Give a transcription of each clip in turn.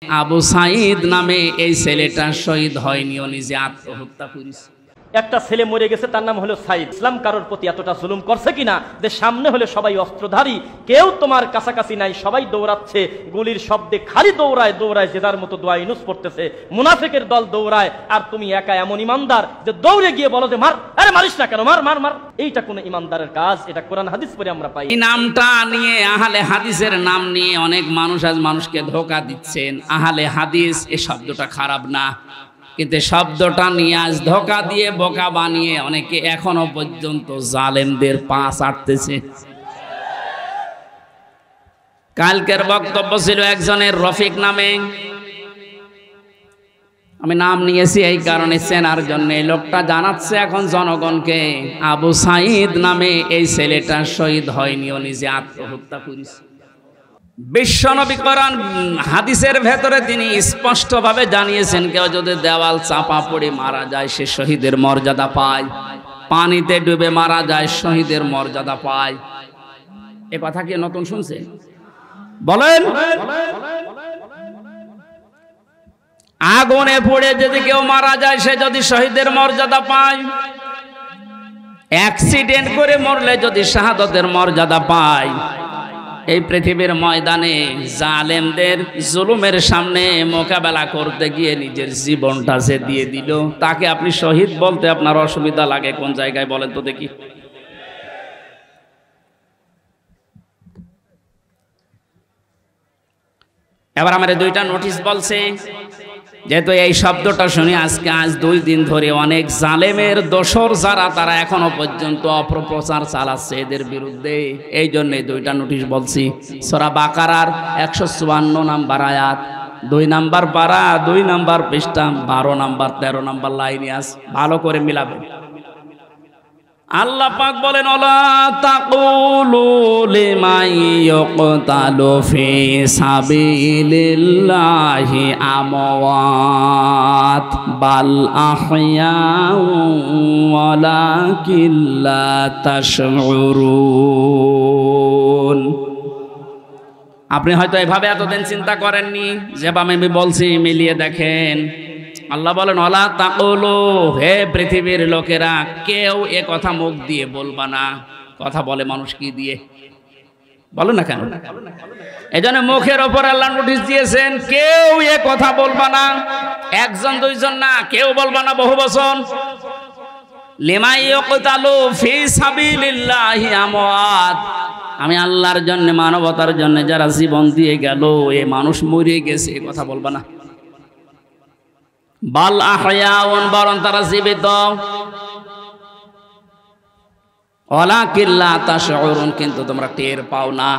আবু সাঈদ নামে এই ছেলেটা শহীদ হয়নি, ও নিজে আত্মহত্যা করেছে। একটা ছেলে মরে গেছে, তার নাম হলো সাঈদ। ইসলাম কারোর প্রতি এতটা জুলুম করছে কিনা যে সামনে হলে সবাই অস্ত্রধারী, কেউ তোমার কাছাকাছি নাই, সবাই দৌড়াচ্ছে, গুলির শব্দে খালি দৌড়ায় দৌড়ায়, যে যার মতো দোয়া ইউনুস পড়তেছে, মুনাফিকের দল দৌড়ায়, আর তুমি একা এমন ইমানদার যে দৌড়ে গিয়ে বলো যে মার, আরে মারিস না কেন, মার মার মার। এইটা কোন ইমানদারের কাজ? এটা কোরআন হাদিস পড়ে আমরা পাই। এই নামটা নিয়ে, আহলে হাদিসের নাম নিয়ে অনেক মানুষ আজ মানুষকে ধোঁকা দিচ্ছেন। আহলে হাদিস এই শব্দটা খারাপ না, কিন্তু শব্দটা নিয়ে আজ ধোঁকা দিয়ে বোকা বানিয়ে অনেকে এখনো পর্যন্ত জালেমদের পা চাটতেছে। কালকের বক্তব্য ছিল একজনের রফিক নামে, আমি নাম নিয়েছি এই কারণে চেনার জন্য। লোকটা জানাচ্ছে এখন জনগণকে আবু সাঈদ নামে এই ছেলেটা শহীদ হয়নি, ও নিজে আত্মহত্যা করেছে। বিশ্বনবী কোরআন হাদিসের ভেতরে তিনি স্পষ্টভাবে জানিয়েছেন, কেউ যদি দেওয়াল চাপা পড়ে মারা যায় সে শহীদের মর্যাদা পায়, পানিতে ডুবে মারা যায় শহীদের মর্যাদা পায়। এ কথা কি নতুন শুনছেন? বলেন। আগুনে পড়ে যদি কেউ মারা যায় সে যদি শহীদের মর্যাদা পায়, অ্যাক্সিডেন্ট করে মরলে যদি শাহাদাতের মর্যাদা পায়, এই পৃথিবীর ময়দানে জালেমদের জুলুমের সামনে মোকাবেলা করতে গিয়ে নিজের জীবনটা যে দিয়ে দিল, তাকে আপনি শহীদ বলতে আপনার অসুবিধা লাগে কোন জায়গায় বলেন তো দেখি? এবার আমার দুইটা নোটিশ বলছে, যেহেতু এই শব্দটা শুনি আজ 2 দিন ধরে অনেক জালেমের দোসর যারা, তারা এখনো পর্যন্ত অপপ্রচার চালাচ্ছে এদের বিরুদ্ধে, এই জন্য 2টা নোটিশ বলছি। সূরা বাকারার 154 নম্বর আয়াত, 2 নম্বর পারা, 2 নম্বর পৃষ্ঠা, 12 নম্বর 13 নম্বর লাইনে আছে, ভালো করে মিলাবেন। আল্লাহ পাক বলেন, ওয়ালা তাকুলু লিমান ইয়ুকতালু ফি সাবিলিল্লাহি আমওয়াত বাল আহইয়াউ ওয়ালাকিন লা তাশউরুন। আপনি হয়তো এভাবে এতদিন চিন্তা করেননি, যেভাবে আমি বলছি মিলিয়ে দেখেন। আল্লাহ বলেন, ওয়ালা তাকুলু, হে পৃথিবীর লোকেরা, কেউ এ কথা মুখ দিয়ে বলবা না। কথা বলে মানুষ কি দিয়ে? বলো না কেন? এজন্য মুখের ওপর আল্লাহ নোটিশ দিয়েছেন, কেউ এ কথা বলবা না। 1জন 2জন না, কেউ বলবা না, বহু বচন। লিমান ইয়ুকতালু ফি সাবিলিল্লাহি আমওয়াত, আমি আল্লাহর জন্য, মানবতার জন্য যারা জীবন দিয়ে গেল, এ মানুষ মরে গেছে, এ কথা বলবা না। বাল আহয়াউন, বরং তারা জীবিত। ওয়ালাকিন লা তাশউরুন, কিন্তু তোমরা টের পাও না।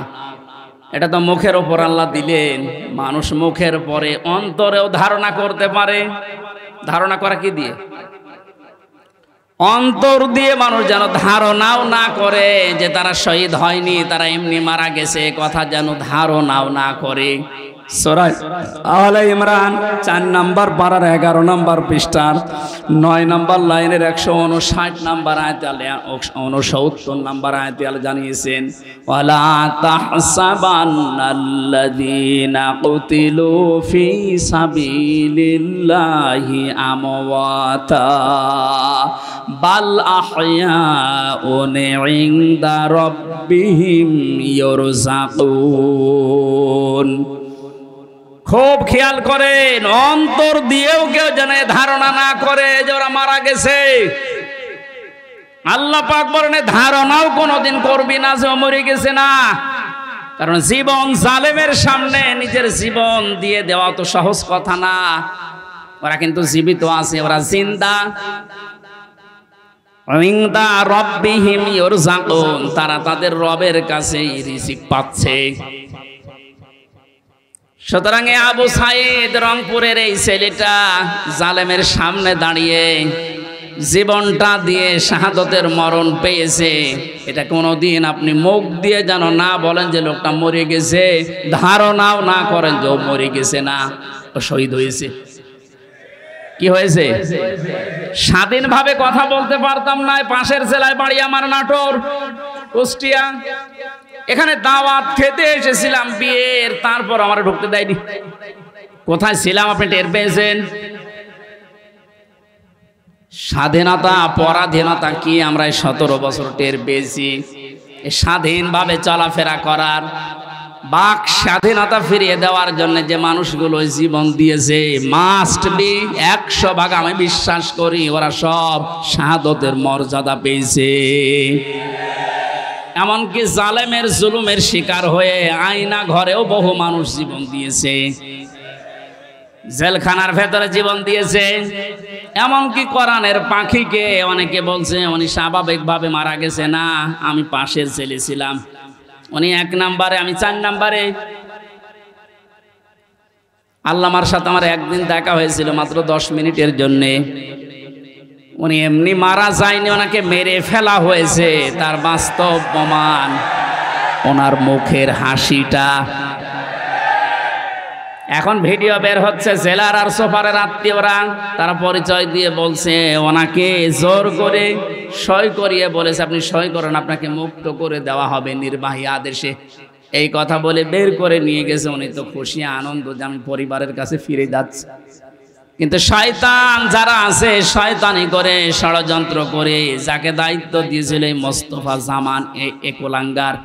এটা তো মুখের উপর আল্লাহ দিলেন, মানুষ মুখের পরে অন্তরেও ধারণা করতে পারে। ধারণা করা কি দিয়ে? অন্তর দিয়ে মানুষ যেন ধারণাও না করে যে তারা শহীদ হয়নি, তারা এমনি মারা গেছে, কথা যেন ধারণাও না করে। সূরা আলে ইমরান 4 নম্বর পারার 11 নম্বর পৃষ্ঠার 9 নম্বর লাইনের 159 নম্বর আয়াতে আল্লাহ 69 নম্বর আয়াতে আল্লাহ জানিয়েছেন, ওয়ালা তাহসাবান্নাল্লাযীনা কুতিলু ফি সাবিলিল্লাহি আমওয়াতা বাল আহয়াউন ইনদা রাব্বিহিম ইরযাকুন। খুব খেয়াল করেন, অন্তর দিয়েও কেউ যেন ধারণা না করে যে ওরা মারা গেছে। আল্লাহ পাক বলেন, ধারণাও কোনোদিন করবি না যে ও মরে গেছে না। কারণ জীবন জালেমের সামনে নিজের জীবন দিয়ে দেওয়া তো সহজ কথা না। ওরা কিন্তু জীবিত আছে, ওরা জিন্দা। ইনদা রাব্বিহিম ইরযাকুন, তারা তাদের রবের কাছে রিজিক পাচ্ছে। সুতরাং আবু সাঈদ রংপুরের এই ছেলেটা জালেমের সামনে দাঁড়িয়ে জীবনটা দিয়ে শাহাদতের মরণ পেয়েছে। এটা কোনোদিন আপনি মুখ দিয়ে যেন না বলেন যে লোকটা মরে গেছে, ধারণাও না করেন যে ও মরে গেছে না, ও শহীদ হয়েছে। কি হয়েছে? স্বাধীনভাবে কথা বলতে পারতাম না। পাশের জেলায় বাড়ি আমার, নাটোর, কুষ্টিয়া। এখানে দাওয়াত খেতে এসেছিলাম বিয়ের, তারপর আমার ঢুকতে দেয়নি। কোথায় ছিলাম আপনি টের পেয়েছেন? স্বাধীনতা পরাধীনতা কি আমরা 17 বছর টের পেয়েছি। স্বাধীনভাবে চলাফেরা করার, বাক স্বাধীনতা ফিরিয়ে দেওয়ার জন্য যে মানুষগুলো জীবন দিয়েছে, মাস্ট বি 100% আমি বিশ্বাস করি ওরা সব শাহাদতের মর্যাদা পেয়েছে। এমনকি জালেমের জুলুমের শিকার হয়ে আয়না ঘরেও বহু মানুষ জীবন দিয়েছে, জেলখানার ভেতরে জীবন দিয়েছে। এমনকি কোরআনের পাখিকে অনেকে বলছে উনি স্বাভাবিকভাবে মারা গেছে। না, আমি পাশের ছেলে ছিলাম, উনি 1 নম্বরে, আমি 4 নম্বরে। আল্লামার সাথে আমার একদিন দেখা হয়েছিল মাত্র 10 মিনিটের জন্যে। উনি এমনি মারা যায়নি, ওনাকে মেরে ফেলা হয়েছে। তার বাস্তব প্রমাণ ওনার মুখের হাসিটা। এখন ভিডিও বের হচ্ছে, জেলার আর সোফারের আত্মীয়রা তারা পরিচয় দিয়ে বলছে ওনাকে জোর করে সই করিয়ে বলেছে আপনি সই করেন, আপনাকে মুক্ত করে দেওয়া হবে নির্বাহী আদেশে। এই কথা বলে বের করে নিয়ে গেছে। উনি তো খুশি আনন্দ যে আমি পরিবারের কাছে ফিরে যাচ্ছি। কিন্তু শয়তান যারা আছে, শয়তানি করে ষড়যন্ত্র করে যাকে দায়িত্ব দিয়েছিল এই মোস্তফা জামান, এই একলাঙ্গার,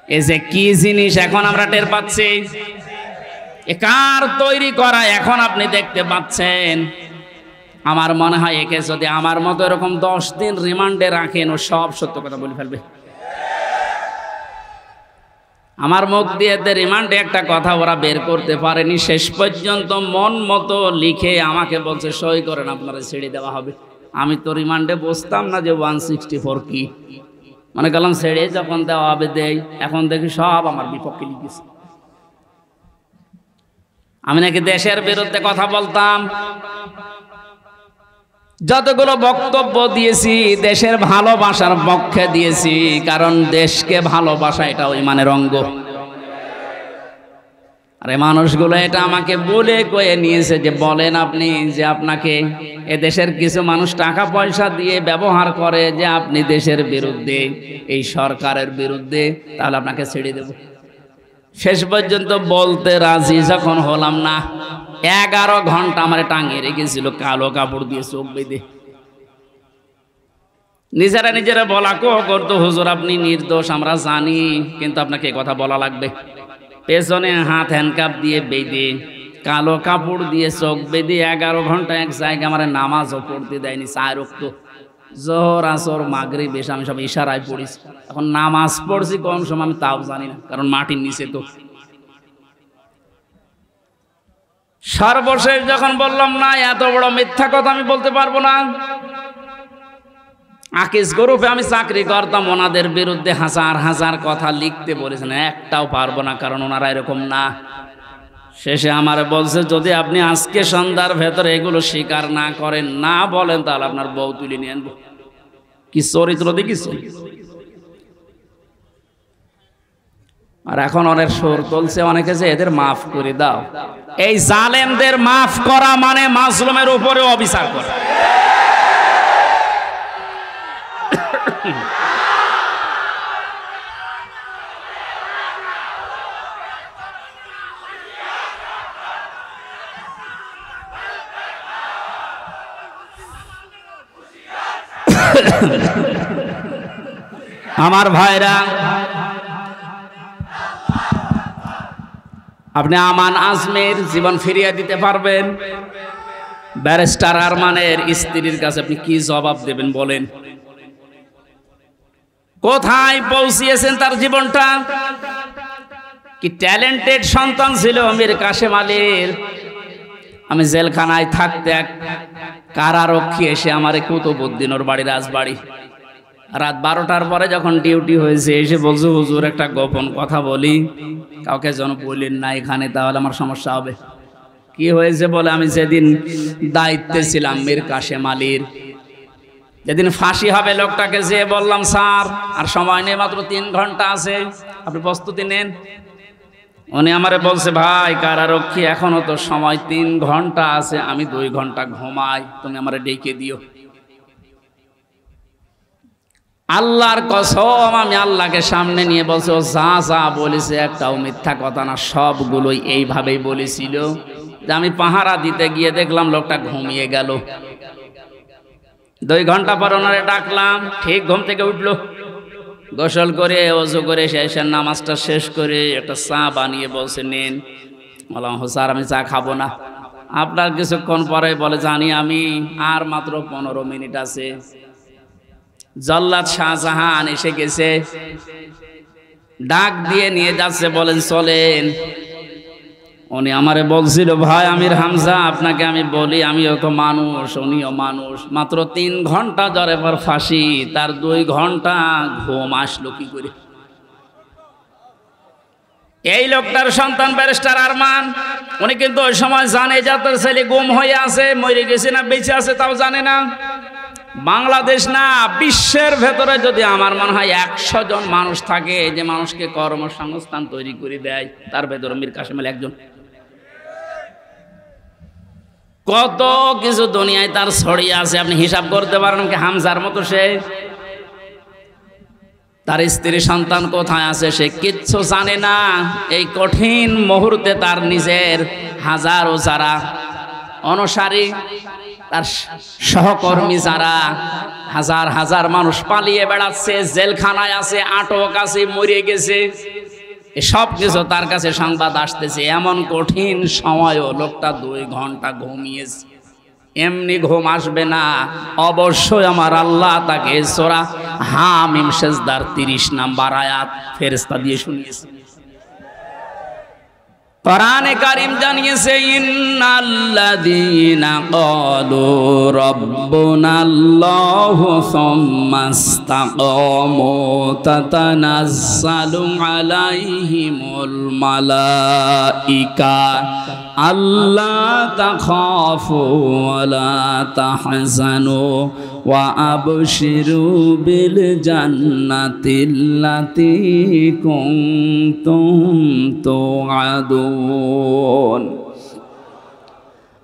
এই যে কি জিনিস এখন আমরা টের পাচ্ছি। কার তৈরি করা এখন আপনি দেখতে পাচ্ছেন। আমার মনে হয় একে যদি আমার মতো এরকম 10 দিন রিমান্ডে রাখেন, ও সব সত্য কথা বলে ফেলবে। আমার মুখ দিয়ে রিমান্ডে একটা কথা ওরা বের করতে পারেনি। শেষ পর্যন্ত মন মতো লিখে আমাকে বলছে সই করেন, আপনারা ছেড়ে দেওয়া হবে। আমি তো রিমান্ডে বসতাম না যে 164 কি, মনে করলাম ছেড়ে যখন দেওয়া হবে দেই। এখন দেখি সব আমার বিপক্ষে লিখেছে। আমি নাকি দেশের বিরুদ্ধে কথা বলতাম। যতগুলো বক্তব্য দিয়েছি দেশের ভালোবাসার পক্ষে দিয়েছি, কারণ দেশকে ভালোবাসা এটা ইমানের অঙ্গ। আরে মানুষগুলো এটা আমাকে বলে কয়ে নিয়েছে যে বলেন আপনি যে আপনাকে এ দেশের কিছু মানুষ টাকা পয়সা দিয়ে ব্যবহার করে যে আপনি দেশের বিরুদ্ধে, এই সরকারের বিরুদ্ধে, তাহলে আপনাকে ছেড়ে দেব। শেষ পর্যন্ত বলতে রাজি যখন হলাম না, 11 ঘন্টা আমার টাঙিয়ে রেখেছিল কালো কাপড় দিয়ে চোখ বেঁধে। নিজেরা বলা করতো হুজুর আপনি নির্দোষ আমরা জানি, কিন্তু আপনাকে কথা বলা লাগবে। পেছনে হাত হ্যান্ডকাপ দিয়ে বেঁধে, কালো কাপড় দিয়ে চোখ বেঁধে 11 ঘন্টা এক জায়গায় আমার নামাজও পড়তে দেয়নি। 4 ওয়াক্ত জোহর আসর মাগরিব এসে আমি সব ইশারায় পড়েছি। এখন নামাজ পড়ছি কোন সময় আমি তাও জানি না, কারণ মাটির নিচে তো। সর্বশেষ যখন বললাম না এত বড় মিথ্যা কথা আমি বলতে পারবো না। আকিস গ্রুপে আমি চাকরি করতাম, ওনাদের বিরুদ্ধে হাজার হাজার কথা লিখতে বলেছেন, একটাও পারবো না, কারণ ওনারা এরকম না। শেষে আমার বলছে যদি আপনি আজকে সন্ধ্যার ভেতরে এগুলো স্বীকার না করেন, না বলেন, তাহলে আপনার বউ তুলে নিয়ে আনবো। কি চরিত্র দেখিস। আর এখন অনেক সুর তুলছে অনেকে যে এদের মাফ করে দাও। এই জালেমদের মাফ করা মানে মাজলুমের উপরে অবিচার করা। আমার ভাইরা, আপনি আমান আজমের জীবন ফিরিয়ে দিতে পারবেন? ব্যারিস্টার আরমানের স্ত্রীর কাছে আপনি কি জবাব দেবেন বলেন? কোথায় পৌঁছিয়েছেন তার জীবনটা? কি ট্যালেন্টেড সন্তান ছিল মীর কাশেম আলীর। আমি জেলখানায় থাকতে এক কারারক্ষী এসে আমার কুতুবউদ্দিন ওর বাড়ি, রাজবাড়ি, রাত 12টার পরে যখন ডিউটি হয়েছে এসে বলছে হুজুর একটা গোপন কথা বলি, কাউকে যেন বললেন না এখানে, তাহলে আমার সমস্যা হবে। কি হয়েছে বলে, আমি যেদিন দায়িত্বে ছিলাম মীর কাশেম আলীর, যেদিন ফাঁসি হবে লোকটাকে যেয়ে বললাম স্যার আর সময় নেই, মাত্র 3 ঘন্টা আছে, আপনি প্রস্তুতি নেন। উনি আমারে বলছে ভাই কারারক্ষী এখনো তো সময় 3 ঘন্টা আছে, আমি 2 ঘন্টা ঘুমাই, তুমি আমারে ডেকে দিও। আল্লাহর কসম আমি আল্লাহকে সামনে নিয়ে বলছি ও যা যা বলেছে একটাও মিথ্যা কথা না, সবগুলোই এইভাবেই বলেছিল। যে আমি পাহারা দিতে গিয়ে দেখলাম লোকটা ঘুমিয়ে গেল। 2 ঘন্টা পর ওনারে ডাকলাম, ঠিক ঘুম থেকে উঠলো, গোসল করে ওযু করে এসে নামাজটা শেষ করে একটা চা বানিয়ে বলছে নিন। বললাম স্যার আমি চা খাবো না। আপনার কিছুক্ষণ পরে বলে জানি আমি, আর মাত্র 15 মিনিট আছে। জল্লাদ শাহজাহান এসে গেছে, ডাক দিয়ে নিয়ে যাচ্ছে, বলেন চলেন। উনি আমারে বলছিল ভাই আমির হামজা আপনাকে আমি বলি আমিও তো মানুষ, উনিও মানুষ, মাত্র 3 ঘন্টা জ্বরে পর ফাঁসি, তার 2 ঘন্টা ঘুম আসলো কি করে? এই লোকটার সন্তান ব্যারিস্টার আরমান, উনি কিন্তু ওই সময় জানে যে তার ছেলে গুম হয়ে আছে, মরে গেছে না বেঁচে আছে তাও জানে না। বাংলাদেশ না বিশ্বের ভেতরে যদি আমার মনে হয় 100 জন মানুষ থাকে যে মানুষকে কর্মসংস্থান তৈরি করে দেয়, তার ভেতরে মীর কাসেম আলী একজন। কত কিছু দুনিয়ায় তার ছড়িয়ে আছে, আপনি হিসাব করতে পারেন কি? হামজার মতো সে, তার স্ত্রী সন্তান কোথায় আছে সে কিচ্ছু জানে না। এই কঠিন মুহূর্তে তার নিজের হাজারো যারা অনুসারী, তার সহকর্মী যারা হাজার হাজার মানুষ পালিয়ে বেড়াচ্ছে, জেলখানায় আছে, আটক আছে, মরে গেছে, সব কিছু তার কাছে সংবাদ আসতেছে। এমন কঠিন সময়ও লোকটা 2 ঘন্টা ঘুমিয়েছে। এমনি ঘুম আসবে না, অবশ্যই আমার আল্লাহ তাকে সূরা হামিম সেজদার 30 নম্বর আয়াত ফেরেশতা দিয়ে শুনিয়েছে। কোরআনে কারীম জানিয়েছে ইন্নাল্লাযীনা ক্বালু রাব্বুনাল্লাহু সুম্মা ইসতাকামু তাতানাজ্জালু আলাইহিমুল মালাইকা আল্লা তাখাফু ওয়া লা তাহজানু ওয়া আবশিরু বিল জান্নাতিল্লাতী কুনতুম তুআদুন।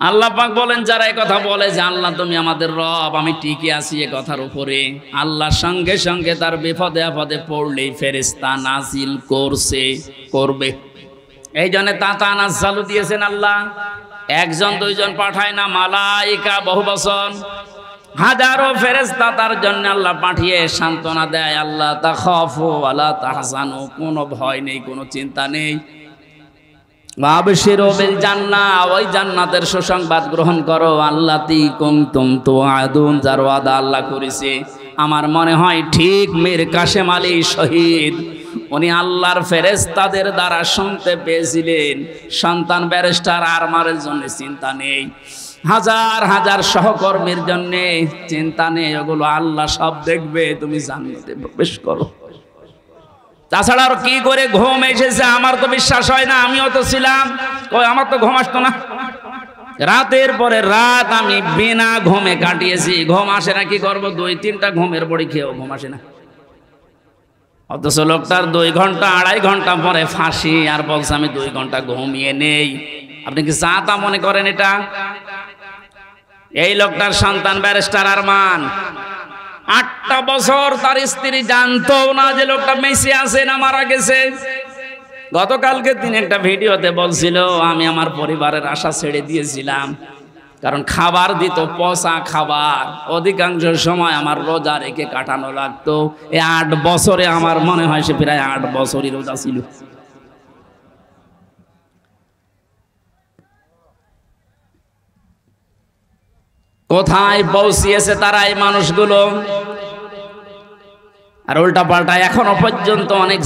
আল্লাহ পাক বলেন যারা এই কথা বলে যে আল্লাহ তুমি আমাদের রব, আমি টিকে আছি এই কথার উপরে, আল্লাহর সঙ্গে সঙ্গে তার বিপদে আপদে পড়লেই ফেরেশতা নাজিল করবে। এই জন্য তাতানাজ্জালু দিয়েছেন আল্লাহ, 1 জন 2 জন পাঠায় না, মালাইকা বহু বচন, হাজারো ফেরেশতা তার জন্য আল্লাহ পাঠিয়ে সান্ত্বনা দেয়। আল্লাহ তাখাফু ওয়া লা তাহজানু, কোনো ভয় নেই, কোনো চিন্তা নেই। ওয়াবশিরু বিল জান্নাহ, ওই জান্নাতের সুসংবাদ গ্রহণ করো, আল্লাতী কুনতুম তুআদুন, যার ওয়াদা আল্লাহ করেছে। আমার মনে হয় ঠিক মীর কাসেম আলী শহীদ উনি আল্লাহর ফেরেশতাদের দ্বারা শুনতে পেয়েছিলেন সন্তান ব্যারিস্টার আরমানের জন্য চিন্তা নেই, হাজার হাজার সহকর্মীর জন্য চিন্তা নেই, ওগুলো আল্লাহ সব দেখবে, তুমি জান্নাতে প্রবেশ করো। তাছাড়া আর কি করে ঘুম এসেছে আমার তো বিশ্বাস হয় না। আমিও তো ছিলাম, আমার তো ঘুম আসতো না, রাতের পরে রাত আমি বিনা ঘুমে কাটিয়েছি। ঘুম আসে না, কি করবো? 2-3টা ঘুমের বড়ি খেয়েও ঘুম আসে না। অথচ লোকটার 2 ঘন্টা 2.5 ঘন্টা পরে ফাঁসি, আর বলছে আমি 2 ঘন্টা ঘুমিয়ে নেই। আপনি কি চা তা মনে করেন এটা? এই লোকটার সন্তান ব্যারিস্টার আরমান 8টা বছর তার স্ত্রী জানতো না যে লোকটা মেসে আছে না মারা গেছে। গতকালকে তিনি একটা ভিডিওতে বলছিল আমি আমার পরিবারের আশা ছেড়ে দিয়েছিলাম, কারণ খাবার দিত পচা খাবার, অধিকাংশ সময় আমার রোজা রেখে কাটানো লাগতো। এই 8 বছরে আমার মনে হয় সে প্রায় 8 বছরই রোজা ছিল। কোথায় পৌঁছিয়েছে তারা এই মানুষগুলো? আর উল্টা পাল্টা এখনো পর্যন্ত অনেক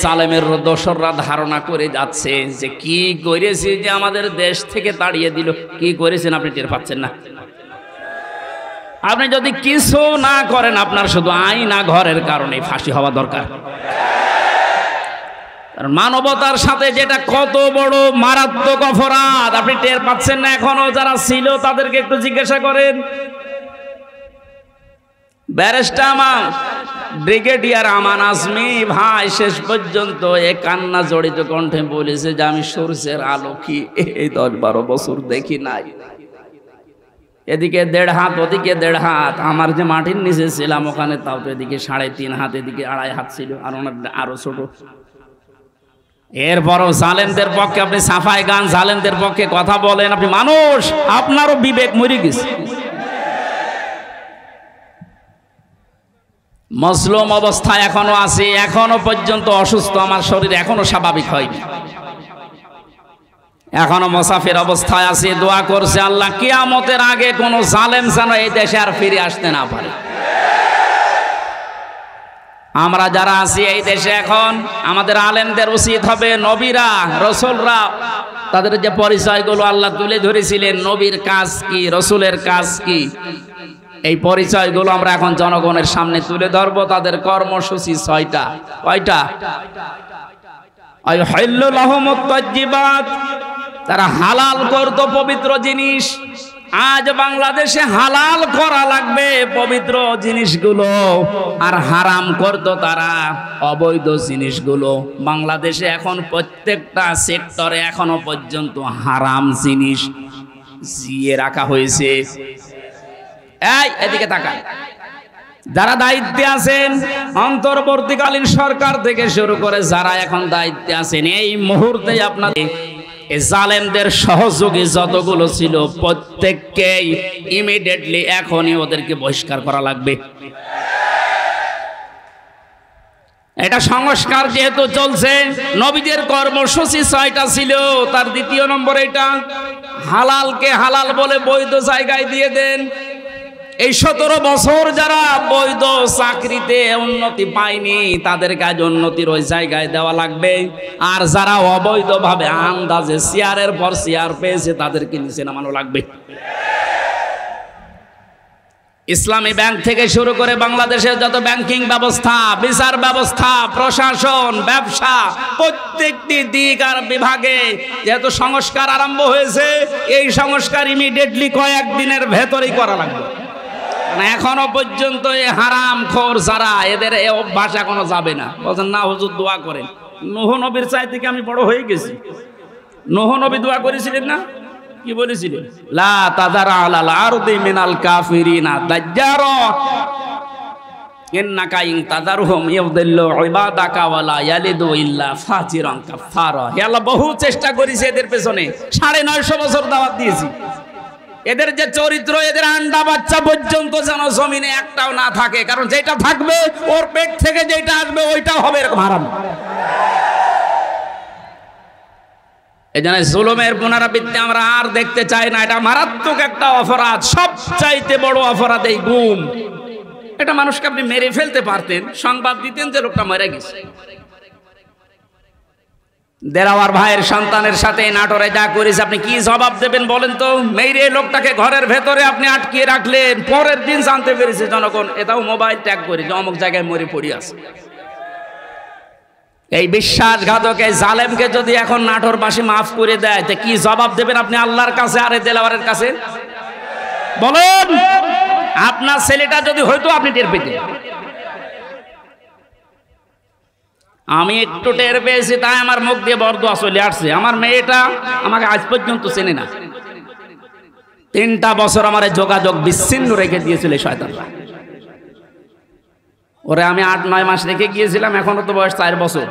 জালেমের দোসররা ধারণা করে যাচ্ছে যে কি করেছি যে আমাদের দেশ থেকে তাড়িয়ে দিল। কি করেছেন আপনি টের পাচ্ছেন না? আপনি যদি কিছু না করেন আপনার শুধু আইনা ঘরের কারণে ফাঁসি হওয়া দরকার। মানবতার সাথে যেটা কত বড় মারাত্মক অপরাধ আপনি টের পাচ্ছেন না এখনো? যারা ছিল তাদেরকে একটু জিজ্ঞাসা করেন। ব্যারিস্টার ব্রিগেডিয়ার আমান আজমি ভাই শেষ পর্যন্ত এ কান্না জড়িত কণ্ঠে বলেছে যে আমি সূর্যের আলো কি এই 10-12 বছর দেখি নাই। এদিকে 1.5 হাত, ওদিকে 1.5 হাত। আমার যে মাটির নিচে ছিলাম ওখানে তাও তো এদিকে 3.5 হাত, এদিকে 2.5 হাত ছিল, আর ওনার আরো ছোট। এরপরও জালেমদের পক্ষে আপনি সাফাই গান, জালেমদের পক্ষে কথা বলেন। আপনি মানুষ, আপনারও বিবেক মরে গেছে। মজলুম অবস্থায় এখনো আছে, এখনো পর্যন্ত অসুস্থ, আমার শরীর এখনো স্বাভাবিক হয়নি, এখনো মুসাফির অবস্থায় আছে। দোয়া করছে আল্লাহ কিয়ামতের আগে কোন জালেম যেন এই দেশে আর ফিরে আসতে না পারে। আমরা যারা আছি এই দেশে এখন, আমাদের আলেমদের উচিত হবে নবীরা রসুলরা তাদের যে পরিচয়গুলো আল্লাহ তুলে ধরেছিলেন, নবীর কাজ কি, রসুলের কাজ কি, এই পরিচয়গুলো আমরা এখন জনগণের সামনে তুলে ধরবো। তাদের কর্মসূচি 6টা। কয়টা? আইহাল্লু লাহুমুত তাজ্জিবাত, তারা হালাল করত পবিত্র জিনিস। আজ বাংলাদেশে হালাল করা লাগবে পবিত্র জিনিসগুলো, আর হারাম করত তারা অবৈধ জিনিসগুলো। বাংলাদেশে এখন প্রত্যেকটা সেক্টরে এখনো পর্যন্ত হারাম জিনিস জিয়ে রাখা হয়েছে। এই এদিকে তাকান, যারা দায়িত্বে আছেন, অন্তর্বর্তীকালীন সরকার থেকে শুরু করে যারা এখন দায়িত্বে আছেন, এই মুহূর্তে আপনাদের জালেমদের সহযোগী যতগুলো ছিল প্রত্যেককেই ইমিডিয়েটলি এখনই ওদেরকে বহিষ্কার করা লাগবে। এটা সংস্কার যেহেতু চলছে, নবীদের কর্মসূচি 6টা ছিল, তার 2য় নম্বর এটা হালালকে হালাল বলে বৈধ জায়গায় দিয়ে দেন। এই 17 বছর যারা বৈধ চাকরিতে উন্নতি পায়নি তাদের কাজ উন্নতির ওই জায়গায় দেওয়া লাগবে, আর যারা অবৈধভাবে আন্দাজে চেয়ারের পর চেয়ার পেয়েছে তাদেরকে নিচে নামানো লাগবে। ইসলামী ব্যাংক থেকে শুরু করে বাংলাদেশের যত ব্যাংকিং ব্যবস্থা, বিচার ব্যবস্থা, প্রশাসন, ব্যবসা, প্রত্যেকটি দিক আর বিভাগে যেহেতু সংস্কার আরম্ভ হয়েছে, এই সংস্কার ইমিডিয়েটলি কয়েকদিনের ভেতরেই করা লাগবে। এখনো পর্যন্ত এই হারাম খোর যারা, এদের এই অভ্যাস এখনো যাবে না। বলছেন না হুজুর দোয়া করেন, নূহ নবীর চাই থেকে আমি বড় হয়ে গেছি। নূহ নবী দোয়া করেছিলেন না? কি বলেছিলেন? লা তাযারা আলাল আরদি মিনাল কাফিরিনা দাজ্জারা ইন্নাকা ইন তাযারহুম ইউদিল্লু ইবাদাকা ওয়ালা ইয়ালিদু ইল্লা ফাজিরান কাফারা। হে আল্লাহ, বহু চেষ্টা করেছি এদের পেছনে, 950 বছর দাওয়াত দিয়েছি। এদের যে চরিত্র, এদের আন্ডা বাচ্চা পর্যন্ত যেন জমিনে একটাও না থাকে, কারণ যেটা থাকবে ওর পেট থেকে যেটা আসবে ওইটাও হবে এরকম হারাম। এই জন্য জুলুমের পুনরাবৃত্তি আমরা আর দেখতে চাই না। এটা মারাত্মক একটা অপরাধ, সবচাইতে বড় অপরাধ এই গুম। এটা মানুষকে আপনি মেরে ফেলতে পারতেন, সংবাদ দিতেন যে লোকটা মরে গেছে। দেরাওয়ার ভাইয়ের সন্তানের সাথে নাটোরে যা করেছে আপনি কি জবাব দেবেন বলেন তো? মেরে লোকটাকে ঘরের ভেতরে আপনি আটকিয়ে রাখলেন, পরের দিন জানতে পেরেছে জনগণ, এটাও মোবাইল ট্যাগ করে যে অমুক জায়গায় মরে পড়ে আছে। এই বিশ্বাসঘাতক এই জালেমকে যদি এখন নাটোরবাসী মাফ করে দেয়, তো কি জবাব দেবেন আপনি আল্লাহর কাছে আর এই দেলাওয়ারের কাছে? বলেন, আপনার ছেলেটা যদি হয়তো আপনি টের পেতেন। আমি একটু টের পেয়েছি, তাই আমার মুখ দিয়ে বরদোয়া চলে আসছে। আমার মেয়েটা আমাকে আজ পর্যন্ত চেনে না। 3টা বছর আমার যোগাযোগ বিচ্ছিন্ন রেখে দিয়েছিল শয়তানরা। ওরে আমি 8-9 মাস রেখে গিয়েছিলাম, এখনো তো বয়স 4 বছর।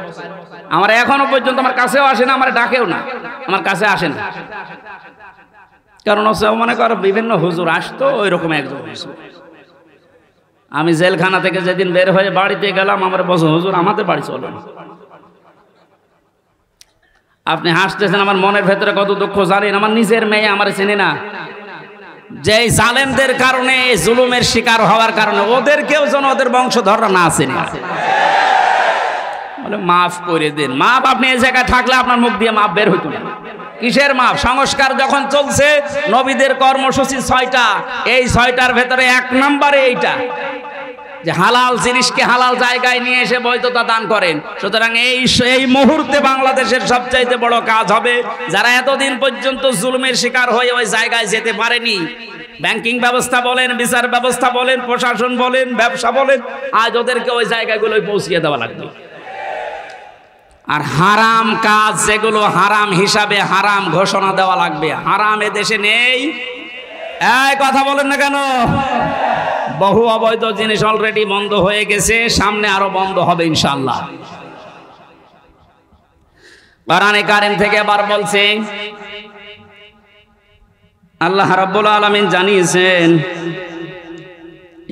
আমার এখনো পর্যন্ত আমার কাছেও আসে না, আমার ডাকেও না, আমার কাছে আসে না। কারণ হচ্ছে মনে করো বিভিন্ন হুজুর আসতো, ওই রকম একজন হুজুর। আমি জেলখানা থেকে যেদিন বের হয়ে বাড়িতে গেলাম, আমার বছর হুজুর আমাদের বাড়ি চলো না। আপনি হাসতেছেন, আমার মনের ভেতরে কত দুঃখ জানেন। আমার নিজের মেয়ে আমার চেনে না। যে জালেমদের কারণে, জুলুমের শিকার হওয়ার কারণে ওদেরকেও যেন ওদের বংশধররা না চেনে। বলে মাফ করে দেন। মাফ আপনি এই জায়গায় থাকলে আপনার মুখ দিয়ে মাফ বের হইতো না। কিসের মাফ? সংস্কার যখন চলছে, নবীদের কর্মসূচি 6টা, এই 6টার ভেতরে 1 নম্বরে এইটা যে হালাল জিনিসকে হালাল জায়গায় নিয়ে এসে বৈধতা দান করেন। সুতরাং এই মুহূর্তে বাংলাদেশের সবচাইতে বড় কাজ হবে, যারা এতদিন পর্যন্ত জুলুমের শিকার হয়ে ওই জায়গায় যেতে পারেনি, ব্যাংকিং ব্যবস্থা বলেন, বিচার ব্যবস্থা বলেন, প্রশাসন বলেন, ব্যবসা বলেন, আজ ওদেরকে ওই জায়গাগুলোয় পৌঁছিয়ে দেওয়া লাগবে। আর হারাম কাজ যেগুলো হারাম হিসাবে হারাম ঘোষণা দেওয়া লাগবে। হারাম এ দেশে নেই। এই কথা বলেন না কেন? বহু অবৈধ জিনিস অলরেডি বন্ধ হয়ে গেছে, সামনে আরো বন্ধ হবে ইনশাআল্লাহ। কোরআনে কারীম থেকে আবার বলছে, আল্লাহ রাব্বুল আলামিন জানিয়েছেন,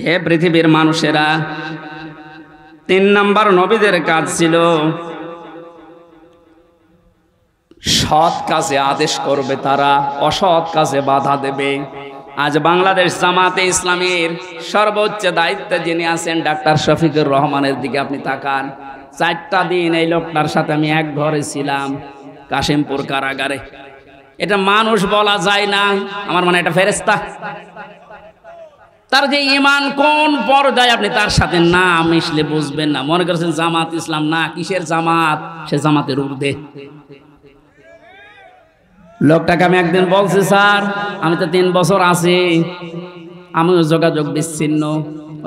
হে পৃথিবীর মানুষেরা, 3 নাম্বার নবীদের কাজ ছিল সৎ কাজে আদেশ করবে, তারা অসৎ কাজে বাধা দেবে। আজ বাংলাদেশ জামাতে ইসলামীর সর্বোচ্চ দায়িত্বে যিনি আছেন ডাক্তার শফিকুর রহমানের দিকে আপনি তাকান। 4টা দিন এই লোকটার সাথে আমি এক ঘরে ছিলাম, কাশিমপুর কারাগারে। এটা মানুষ বলা যায় না, আমার মনে এটা ফেরেশতা। তার যে ঈমান কোন পর্যায়ে আপনি তার সাথে না মিশলে বুঝবেন না। মনে করছেন জামাত ইসলাম, না, কিসের জামাত, সে জামাতের ঊর্ধ্বে। লোকটাকে আমি একদিন বলছি, স্যার আমি তো 3 বছর আছি, আমিও যোগাযোগ বিচ্ছিন্ন,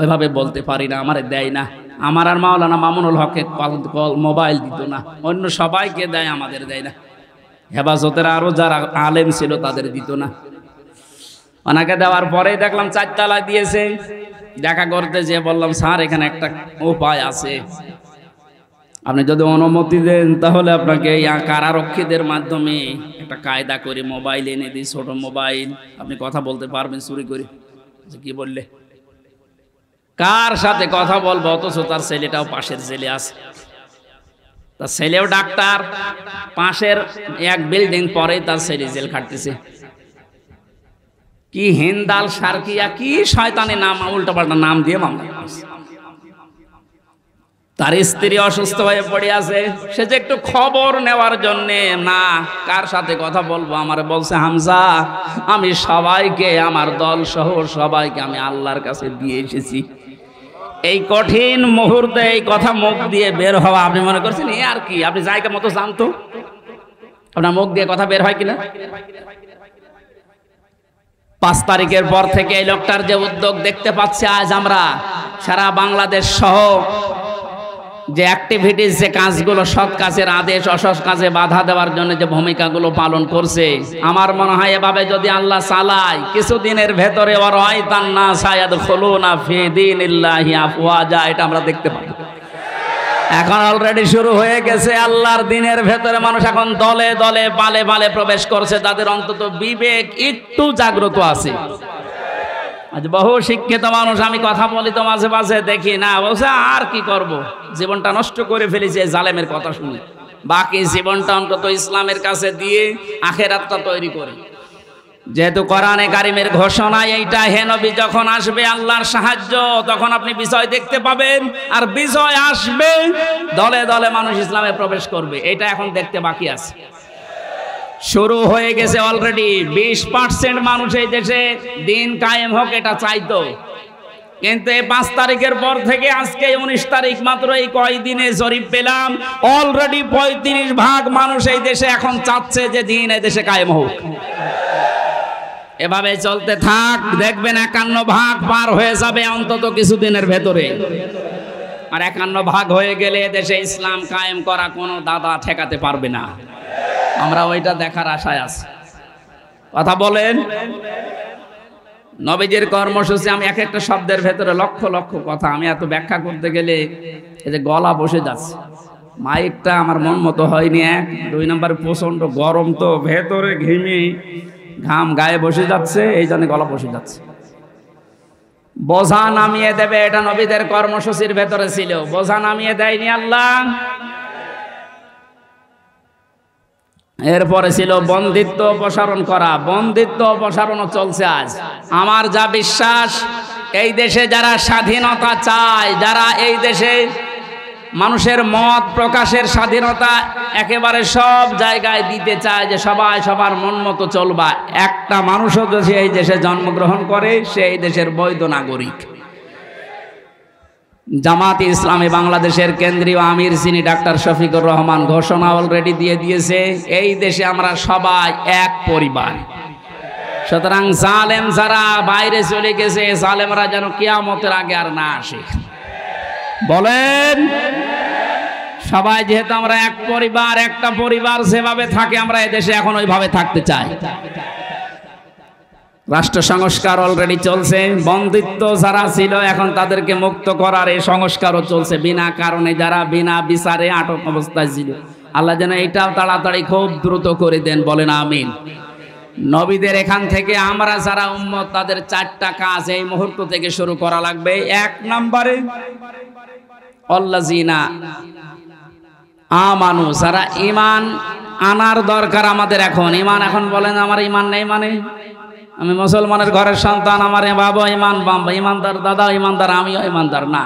ওইভাবে বলতে পারি না, আমারে দেয় না। আমার আর মাওলানা মামুনুল হককে মোবাইল দিত না, অন্য সবাইকে দেয়, আমাদের দেয় না। হেফাজতের আরো যারা আলেম ছিল তাদের দিত না। ওনাকে দেওয়ার পরেই দেখলাম 4 তলায় দিয়েছে। দেখা করতে যেয়ে বললাম, স্যার এখানে একটা উপায় আছে, আপনি যদি অনুমতি দেন তাহলে আপনাকে কারারক্ষীদের মাধ্যমে একটা কায়দা করে মোবাইল এনে দিই, ছোট মোবাইল, আপনি কথা বলতে পারবেন চুরি করে। কি বললে? কার সাথে কথা বলবো? অথচ তার ছেলেটাও পাশের জেলে আছে, তার ছেলেও ডাক্তার, পাশের এক বিল্ডিং পরে তার ছেলে জেল খাটতেছে। কি হিন্দাল সার্কিয়া, কি শয়তানি নাম, উল্টাপাল্টা নাম দিয়ে মামলা করছে। তার স্ত্রী অসুস্থ হয়ে পড়ে আছে, সে যে একটু খবর নেওয়ার জন্যে, না কার সাথে কথা বলবো, আমার বলছে, হামজা আমি সবাইকে, আমার দল সহ সবাইকে আমি আল্লাহর কাছে দিয়ে এসেছি। এই কঠিন মুহূর্তে এই কথা মুখ দিয়ে বের হওয়া, আপনি মনে করছেন এ আর কি? আপনি জায়গা মতো জানতো আপনার মুখ দিয়ে কথা বের হয় কিনা? 5 তারিখের পর থেকে এই লোকটার যে উদ্যোগ দেখতে পাচ্ছি, আজ আমরা সারা বাংলাদেশ সহ যে অ্যাক্টিভিটিস, যে কাজগুলো, সৎ কাজের আদেশ, অসৎ কাজে বাধা দেওয়ার জন্য যে ভূমিকাগুলো পালন করছে, আমার মনে হয় এভাবে যদি আল্লাহ চালায়, কিছুদিনের ভেতরে এটা আমরা দেখতে পাই। এখন অলরেডি শুরু হয়ে গেছে। আল্লাহর দিনের ভেতরে মানুষ এখন দলে দলে পালে পালে প্রবেশ করছে, তাদের অন্তত বিবেক একটু জাগ্রত আছে। আজ বহু শিক্ষিত মানুষ, আমি কথা বলি তো মাঝে মাঝে, দেখি না, বলছে আর কি করব, জীবনটা নষ্ট করে ফেলেছে জালেমের কথা শুনে, বাকি জীবনটা অন্তত ইসলামের কাছে দিয়ে আখেরাতটা তৈরি করে। যেহেতু কোরআনে কারিমের ঘোষণা এইটা, হে নবী যখন আসবে আল্লাহর সাহায্য, তখন আপনি বিজয় দেখতে পাবেন, আর বিজয় আসবে, দলে দলে মানুষ ইসলামে প্রবেশ করবে। এটা এখন দেখতে বাকি আছে। শুরু হয়ে গেছে অলরেডি। 20% মানুষ এই দেশে দিন কায়েম হোক এটা চাইতো, কিন্তু এই 5 তারিখের পর থেকে আজকে 19 তারিখ, মাত্র এই কয়দিনে জরিপ পেলাম, অলরেডি 35% মানুষ এই দেশে এখন চাচ্ছে যে দিন এই দেশে কায়েম হোক। এভাবে চলতে থাক, দেখবেন 51% পার হয়ে যাবে অন্তত কিছুদিনের ভেতরে। আর 51% হয়ে গেলে দেশে ইসলাম কায়েম করা কোনো দাদা ঠেকাতে পারবে না। আমরা ওইটা দেখার আশায় আছি। কথা বলেন। নবীজির কর্মসূচি, আমি এক একটা শব্দের ভেতরে লক্ষ লক্ষ কথা, আমি এত ব্যাখ্যা করতে গেলে এই যে গলা বসে যাচ্ছে, মাইকটা আমার মন মতো হয়নি। 2 নম্বর প্রচন্ড গরম, তো ভেতরে ঘেমে ঘাম গায়ে বসে যাচ্ছে, এই জন্য গলা বসে যাচ্ছে। বোঝা নামিয়ে দেবে, এটা নবীদের কর্মসূচির ভেতরে ছিল। বোঝা নামিয়ে দেয়নি আল্লাহ। এরপরে ছিল বন্দিত্ব অপসারণ করা। বন্দিত্ব অপসারণও চলছে আজ। আমার যা বিশ্বাস, এই দেশে যারা স্বাধীনতা চায়, যারা এই দেশে মানুষের মত প্রকাশের স্বাধীনতা একেবারে সব জায়গায় দিতে চায়, যে সবাই সবার মন মতো চলবা, একটা মানুষও যদি এই দেশে জন্মগ্রহণ করে, সে এই দেশের বৈধ নাগরিক। জামাতে ইসলামী বাংলাদেশের কেন্দ্রীয় আমির যিনি ডাক্তার শফিকুর রহমান ঘোষণা অলরেডি দিয়ে দিয়েছে, এই দেশে আমরা সবাই এক পরিবার। সুতরাং জালেম যারা বাইরে চলে গেছে, জালেমরা যেন কিয়ামতের আগে আর না আসে। বলেন, সবাই যেহেতু আমরা এক পরিবার, একটা পরিবার যেভাবে থাকে, আমরা এদেশে এখন ওইভাবে থাকতে চাই। রাষ্ট্র সংস্কার অলরেডি চলছে। বন্দিত্ব যারা ছিল এখন তাদেরকে মুক্ত করার এই সংস্কারও চলছে। বিনা কারণে যারা বিনা বিচারে আটক অবস্থায় ছিল আল্লাহ যেন এটাও তাড়াতাড়ি খুব দ্রুত করে দেন, বলেন আমিন। নবীদের এখান থেকে আমরা যারা উম্মত তাদের 4টা কাজ এই মুহূর্ত থেকে শুরু করা লাগবে। 1 নম্বরে আল্লাযিনা আমানু, যারা ঈমান আনার দরকার আমাদের এখন। ঈমান এখন বলেন আমার ঈমান নেই মানে আমি মুসলমানের ঘরের সন্তান, আমার বাবা ঈমান, ঈমানদার দাদা ঈমানদার, আমিও ঈমানদার না।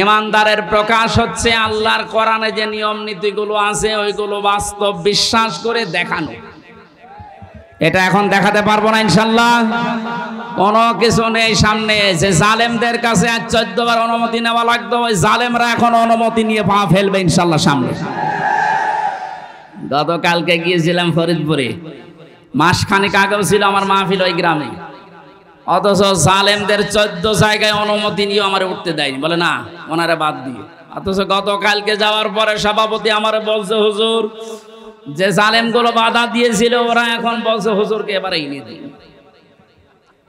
ঈমানদারের প্রকাশ হচ্ছে আল্লাহর কোরআনে যে নিয়ম নীতিগুলো আছে ওইগুলো বাস্তব বিশ্বাস করে দেখানো। এটা এখন দেখাতে পারবো না ইনশাল্লাহ, কোনো কিছু নেই সামনে। যে জালেমদের কাছে আজ 14 বার অনুমতি নেওয়া লাগতো, ওই জালেমরা এখন অনুমতি নিয়ে পা ফেলবে ইনশাল্লাহ সামনে। গতকালকে গিয়েছিলাম ফরিদপুরে, মাসখানেক আগেও ছিল আমার মাহফিল ওই গ্রামে, অথচ জালেমদের 14 জায়গায় অনুমতি নিয়ে আমার উঠতে দেয়নি, বলে না ওনারা বাদ দিয়ে। অথচ গতকালকে যাওয়ার পরে সভাপতি আমার বলছে হুজুর যে জালেমগুলো বাধা দিয়েছিল ওরা এখন বলছে হুজুরকে এবারে এনে দিন।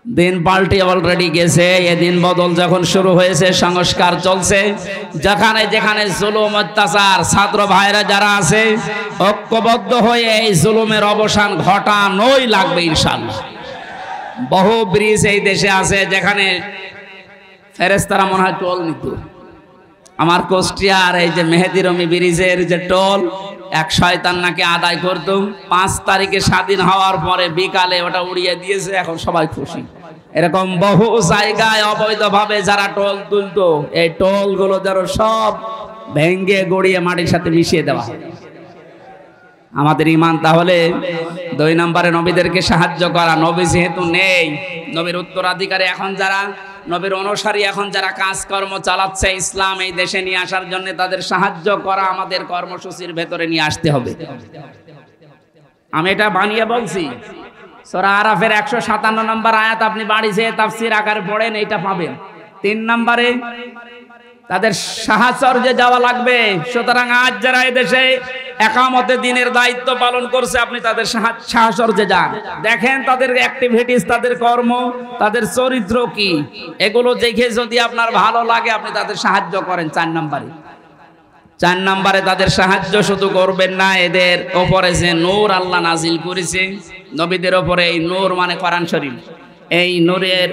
দিন পাল্টে অলরেডি গেছে, এদিন বদল যখন শুরু হয়েছে, সংস্কার চলছে। যেখানে যেখানে জুলুম অত্যাচার, ছাত্র ভাইরা যারা আছে ঐক্যবদ্ধ হয়ে এই জুলুমের অবসান ঘটানোই লাগবে ইনশাআল্লাহ। বহু ব্রিজ এই দেশে আছে যেখানে ফেরেশতারা মনে হয় টোল নিত। আমার কুষ্টিয়ার এই যে মেহেদি রমি ব্রিজের যে টোল এক শয়তান নাকি আদায় করত, 5 তারিখে স্বাধীন হওয়ার পরে বিকালে ওটা উড়িয়ে দিয়েছে, এখন সবাই খুশি। এরকম বহু জায়গায় অবৈধভাবে যারা টোল তুলতো, এই টোলগুলো যেন সব ভেঙ্গে গড়িয়ে মাটির সাথে মিশিয়ে দেওয়া হয়। আমাদের ঈমান তাহলে 2 নম্বরে নবীদেরকে সাহায্য করা। নবী যেহেতু নেই, নবীর উত্তরাধিকারী এখন যারা, নবীর অনুসারী এখন যারা কাজকর্ম চালাচ্ছে ইসলাম এই দেশে নিয়ে আসার জন্য, তাদের সাহায্য করা আমাদের কর্মসূচির ভেতরে নিয়ে আসতে হবে। আমি এটা বানিয়ে বলছি, সূরা আরাফের 157 নম্বর আয়াত আপনি বাড়ি যেয়ে তাফসীর আকারে পড়েন, এইটা পাবেন। 3 নম্বরে তাদের সাহাচর্যে যাওয়া লাগবে। সুতরাং আজ যারা এই দেশে একামতে দিনের দায়িত্ব পালন করছে, আপনি তাদের সাহাচর্যে যান, দেখেন তাদের অ্যাক্টিভিটিস, তাদের কর্ম, তাদের চরিত্র কি, এগুলো দেখে যদি আপনার ভালো লাগে আপনি তাদের সাহায্য করেন। 4 নম্বরে তাদের সাহায্য শুধু করবেন না, এদের ওপরে যে নূর আল্লাহ নাজিল করেছে নবীদের ওপরে, এই নূর মানে কোরআন শরীফ, এই নূরের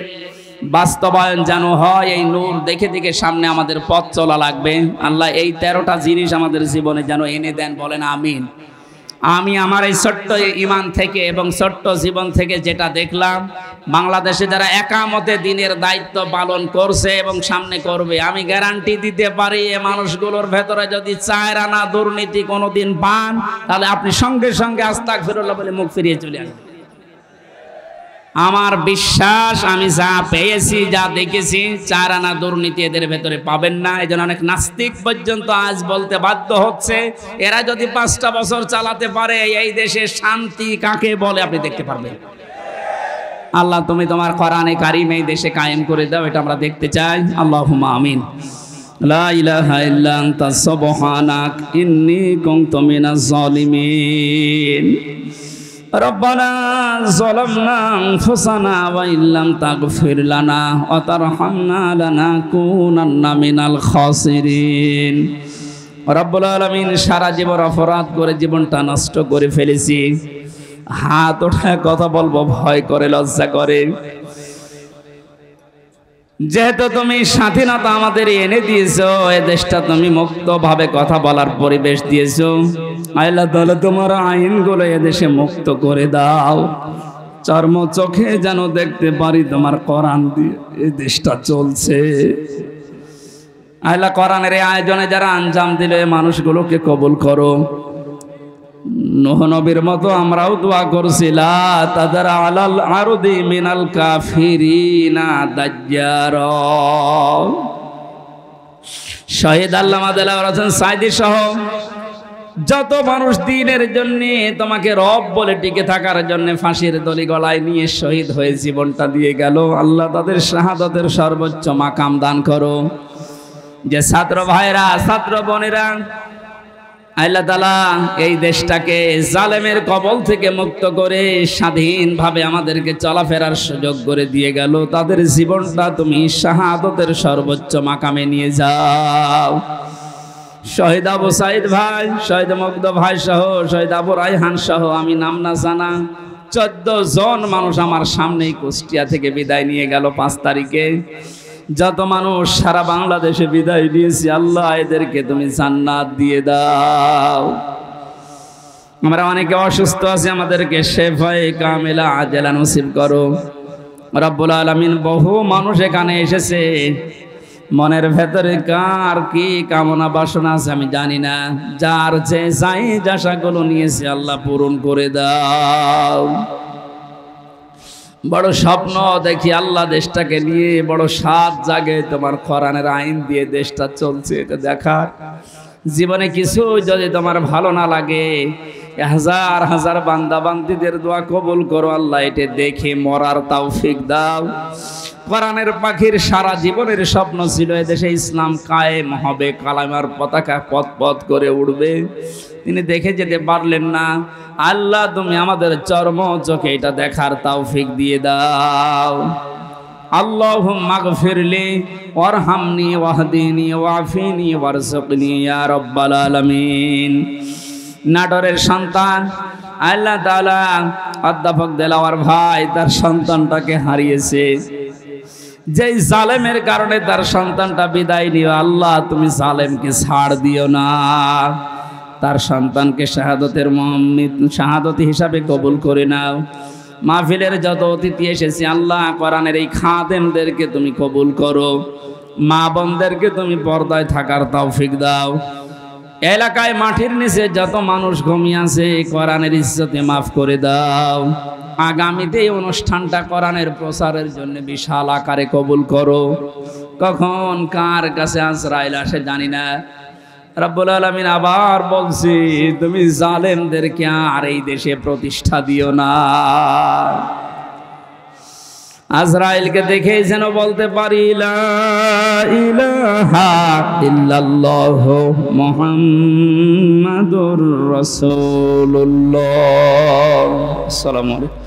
বাস্তবায়ন যেন হয়। এই নূর দেখে দেখে সামনে আমাদের পথ চলা লাগবে। আল্লাহ এই 13টা জিনিস আমাদের জীবনে যেন এনে দেন, বলেন আমিন। আমি আমার এই ছোট্ট ঈমান থেকে এবং ছোট্ট জীবন থেকে যেটা দেখলাম, বাংলাদেশে যারা একামতে দিনের দায়িত্ব পালন করছে এবং সামনে করবে, আমি গ্যারান্টি দিতে পারি এ মানুষগুলোর ভেতরে যদি 4 আনা দুর্নীতি কোনোদিন পান, তাহলে আপনি সঙ্গে সঙ্গে আস্তাগফিরুল্লাহ বলে মুখ ফিরিয়ে চলে আসবেন। আমার বিশ্বাস, আমি যা পেয়েছি, যা দেখেছি, 4 আনা দুর্নীতি এদের ভেতরে পাবেন না। এই জন্য অনেক নাস্তিক পর্যন্ত আজ বলতে বাধ্য হচ্ছে, এরা যদি 5টা বছর চালাতে পারে এই দেশে শান্তি কাকে বলে আপনি দেখতে পারবেন। আল্লাহ তুমি তোমার কোরআনে কারিম এই দেশে কায়েম করে দাও, এটা আমরা দেখতে চাই। আল্লাহুম্মা আমিন। লা ইলাহা ইল্লা আনতা সুবহানাক ইন্নী কুনতু মিনাজ জালিমিন। রব্বানা যালামনা আনফুসানা ওয়া ইল্লাম তাগফির লানা ওয়া তারহামনা লানাকুনান্না মিনাল খাসিরিন। রব্বুল আলামিন, সারা জীবন অপরাধ করে জীবনটা নষ্ট করে ফেলেছি। হাত ওঠায় কথা বলবো ভয় করে, লজ্জা করে। যেহেতু তুমি স্বাধীনতা আমাদের এনে দিয়েছো, এ দেশটা তুমি মুক্তভাবে কথা বলার পরিবেশ দিয়েছো, আল্লাহ তাআলা তোমার আইনগুলো এ দেশে মুক্ত করে দাও। চর্ম চোখে যেন দেখতে পারি তোমার কোরআন দিয়ে এই দেশটা চলছে। আল্লাহ কোরআনের এই আয়োজনে যারা আঞ্জাম দিল, এই মানুষগুলোকে কবুল করো। নূহ নবীর মতো আমরাও দোয়া করছি, লা তাদার আলাল আরদি মিনাল কাফিরিনা দাজ্জারা। শহীদ আল্লামা দেলাওয়ার হোসেন সাইদি সহ যত মানুষ দ্বীনের জন্য তোমাকে রব বলে টিকে থাকার জন্য ফাঁসির দড়ি গলায় নিয়ে শহীদ হয়ে জীবনটা দিয়ে গেল, আল্লাহ তাদের শাহাদাতের সর্বোচ্চ মাকাম দান করো। যে ছাত্র ভাইরা, ছাত্র বোনেরা, আল্লাহ তাআলা এই দেশটাকে জালেমের কবল থেকে মুক্ত করে স্বাধীনভাবে আমাদেরকে চলাফেরার সুযোগ করে দিয়ে গেল, তাদের জীবনটা তুমি শাহাদাতের সর্বোচ্চ মাকামে নিয়ে যাও। শহীদ আবু সাইদ ভাই, শহীদ মুগ্ধ ভাই সহ, শহীদ আবু রায়হান সহ, আমি নাম না জানা 14 জন মানুষ আমার সামনেই কুষ্টিয়া থেকে বিদায় নিয়ে গেল 5 তারিখে। যত মানুষ সারা বাংলাদেশে বিদায় নিয়েছি, আল্লাহ এদেরকে তুমি জান্নাত দিয়ে দাও। আমরা অনেকে অসুস্থ আছি, আমাদেরকে শেফায়ে কামেলা আজেলা নসিব করো রব্বুল আলামিন। বহু মানুষ এখানে এসেছে, মনের ভেতরে কার কি কামনা বাসনা আছে আমি জানি না, যার যে চাই আশাগুলো নিয়েছে আল্লাহ পূরণ করে দাও। বড় স্বপ্ন দেখি আল্লাহ দেশটাকে নিয়ে, বড় স্বাদ জাগে তোমার কোরআনের আইন দিয়ে দেশটা চলছে, এটা দেখার। জীবনে কিছু যদি তোমার ভালো না লাগে, হাজার হাজার বান্দা বান্দীদের দোয়া কবুল করো আল্লাহ, এটা দেখে মরার তৌফিক দাও। কোরআনের পাখির সারা জীবনের স্বপ্ন ছিল এদেশে ইসলাম কায়েম হবে, কালামার পতাকা পথ পথ করে উঠবে, তিনি দেখে যেতে পারলেন না। আল্লাহ তুমি আমাদের চর্ম চোখে এটা দেখার তৌফিক দিয়ে দাও। আল্লাহুম্মা গফিরলি ওয়ারহামনি ওয়াহদিনি ওয়াফিনি ওয়ারযুকনি ইয়া রাব্বাল আলামিন। নাটোরের সন্তান আল্লাহ তাআলা অধ্যাপক দেলাওয়ার ভাই তার সন্তানটাকে হারিয়েছে, যেই জালেমের কারণে তার সন্তানটা বিদায় নিও আল্লাহ তুমি জালেমকে ছাড় দিও না, তার সন্তানকে শাহাদত হিসাবে কবুল করে নাও। মাহফিলের যত অতিথি এসেছি আল্লাহ কোরআনের এই খাদেমদেরকে তুমি কবুল করো, মা বোনদেরকে তুমি পর্দায় থাকার তৌফিক দাও। এলাকায় মাটির নিচে যত মানুষ ঘুমিয়ে আছে কোরআনের ইজ্জতে মাফ করে দাও। আগামীতে এই অনুষ্ঠানটা কোরআনের প্রচারের জন্য বিশাল আকারে কবুল করো। কখন কার কাছে আজরাইল আসে জানি না। রব্বুল আলামিন আবার বলছি তুমি জালেমদেরকে আর এই দেশে প্রতিষ্ঠা দিও না। আজরাইলকে দেখেই যেন বলতে পারি লা ইলাহা ইল্লাল্লাহ মুহাম্মাদুর রাসূলুল্লাহ। আসসালামু আলাইকুম।